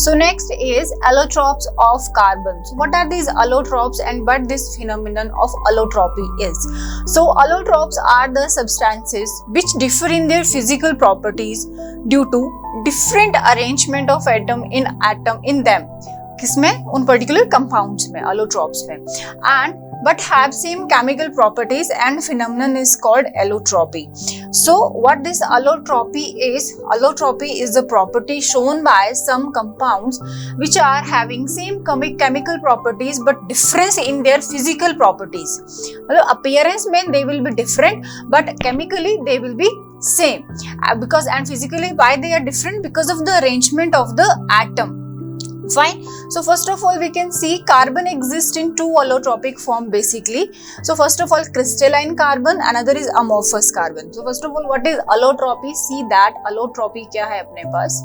So next is allotropes of carbon. So what are these allotropes and what this phenomenon of allotropy is? So allotropes are the substances which differ in their physical properties due to different arrangement of atom in them. किसमें? उन particular compounds में, allotropes में, and but have same chemical properties and phenomenon is called allotropy. So what this allotropy is the property shown by some compounds which are having same chemical properties but difference in their physical properties. मतलब appearance में they will be different but chemically they will be same, because and physically why they are different? Because of the arrangement of the atom. Fine. So first of all we can see carbon exists in two allotropic form basically. So first of all crystalline carbon, another is amorphous carbon. So first of all what is allotropy? See that allotropy क्या है अपने पास?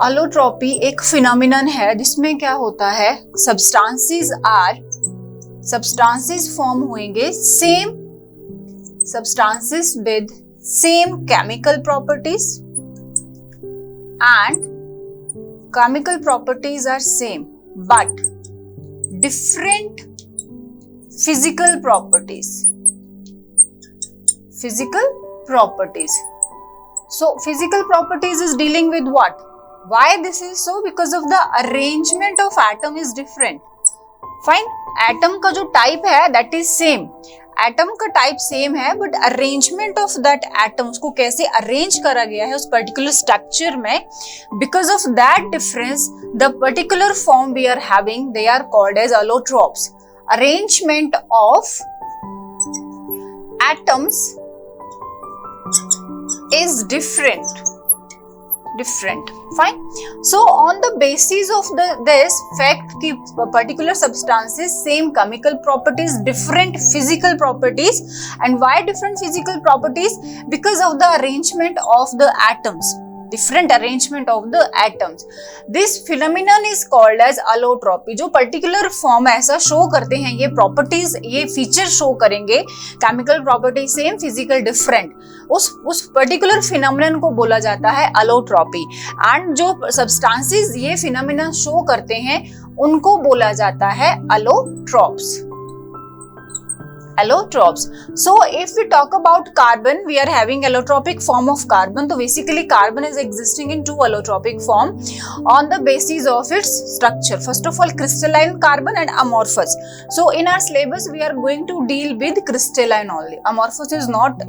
Allotropy एक phenomenon है जिसमें क्या होता है, substances form होंगे same substances with same chemical properties and chemical properties are same but different physical properties. So physical properties is dealing with what? Why this is so? Because of the arrangement of atom is different. Fine. Atom का जो type है that is same. Atom का type same है but arrangement of that atom, उसको कैसे arrange करा गया है उस पर्टिकुलर स्ट्रक्चर में, because of that difference the particular form we are having they are called as allotropes. Arrangement of atoms is different. Fine. So on the basis of this fact कि particular substances same chemical properties, different physical properties, and why different physical properties? Because of the arrangement of the atoms. Different arrangement of the atoms. This phenomenon is called as allotropy. जो particular form ऐसा show करते हैं, ये properties, ये feature show करेंगे, chemical property same, physical different. उस particular phenomenon को बोला जाता है allotropy. And जो substances ये phenomenon show करते हैं, उनको बोला जाता है allotropes. So if we talk about carbon, we are having allotropic form of carbon. So basically carbon is existing in two allotropic form on the basis of its structure. First of all crystalline carbon and amorphous. So in our syllabus we are going to deal with crystalline only. Amorphous is not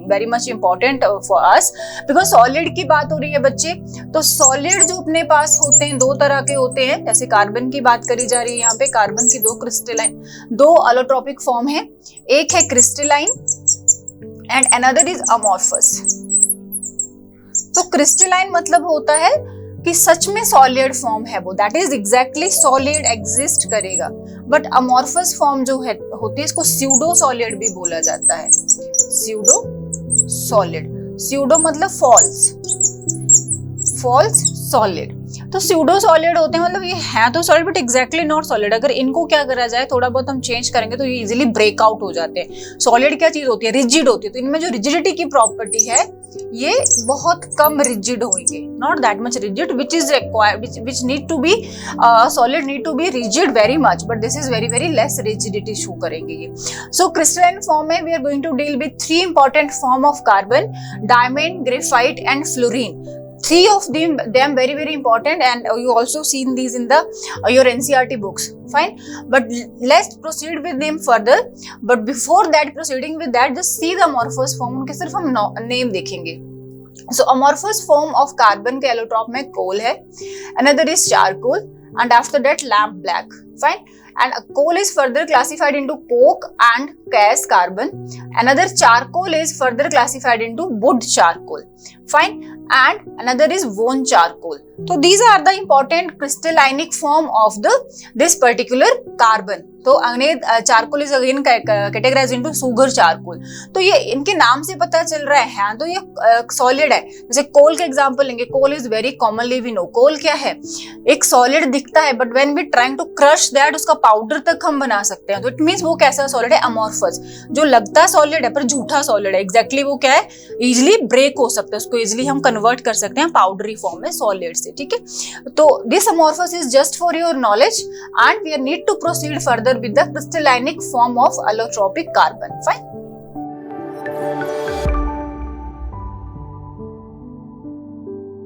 very much important for us because solid की बात हो रही है बच्चे. तो solid जो अपने पास होते हैं दो तरह के होते हैं, जैसे कार्बन की बात करी जा रही है यहाँ पे, कार्बन की दो allotropic form है, एक है crystalline and another is amorphous. तो क्रिस्टलाइन मतलब होता है कि सच में सॉलिड फॉर्म है वो, that is exactly solid exist करेगा. बट अमॉर्फस फॉर्म जो है होती है इसको स्यूडो सॉलिड भी बोला जाता है. स्यूडो मतलब फॉल्स सॉलिड. तो स्यूडो सॉलिड होते हैं मतलब ये है तो solid but exactly not solid. अगर इनको क्या करा जाए थोड़ा बहुत हम चेंज करेंगे तो ये इजीली ब्रेकआउट हो जाते हैं. सॉलिड क्या चीज होती है? रिजिड होती है. तो इनमें जो रिजिडिटी की प्रॉपर्टी है ये बहुत कम रिजिड होंगे, not that much rigid which is required, which need to be solid need to be rigid very much, but this is very less rigidity show करेंगे ये. सो क्रिस्टलाइन फॉर्म में we are going to deal with 3 important form of carbon, diamond, graphite and fluorine. 3 of them very important, and you also seen these in the your NCERT books. Fine, but let's proceed with them further. But before that, proceeding with that, just see the amorphous form. उनके सिर्फ हम name देखेंगे. So amorphous form of carbon के allotrope में coal है, another is charcoal, and after that lamp black. Fine. And coal is further classified into coke and gas carbon. Another charcoal is further classified into wood charcoal. Fine. And another is bone charcoal. तो these are the important crystallinic form of this particular carbon. तो charcoal is again categorize into sugar charcoal. तो ये इनके नाम से पता चल रहा है तो ये सॉलिड है. जैसे कोल का एग्जांपल लेंगे, coal is very commonly we know. Coal क्या है, एक सॉलिड दिखता है but when we trying to crush that उसका पाउडर तक हम बना सकते हैं. तो इट मींस वो कैसा सॉलिड है, अमॉर्फस. जो लगता है सॉलिड है पर झूठा सॉलिड है. एग्जैक्टली वो क्या है, इजिली ब्रेक हो सकता है, उसको इजिली हम कन्वर्ट कर सकते हैं पाउडरी फॉर्म में सॉलिड से. ठीक है, तो this amorphous is just for your knowledge and we need to proceed further with the crystallinic form of allotropic carbon. Fine.